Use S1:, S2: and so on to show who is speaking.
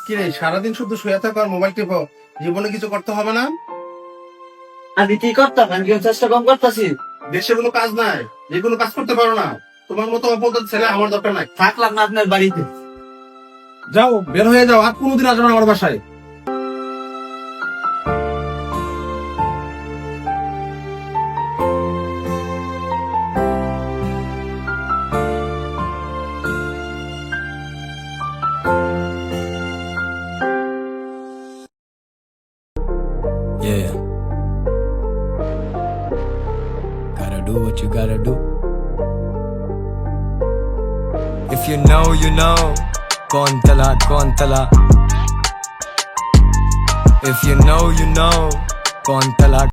S1: কিরে সারাদিন শুধু শুয়ে থাকো আর মোবাইল টিপো, জীবনে কিছু করতে হবে না?
S2: আমি কি করতাম? আমি কি চেষ্টা কম করতেছি?
S1: দেশে কোনো কাজ নাই, যে কোনো কাজ করতে পারো না? তোমার মতো অপদার্থ ছেলে আমার দরকার নাই।
S2: থাকলাম না আপনার বাড়িতে।
S1: যাও, বের হয়ে যাও, আর কোনোদিন আসবে না আমার বাসায়।
S3: Yeah. Gotta do what you gotta do. If you know, you know. Kaun tala. If you know, you know. Kaun tala.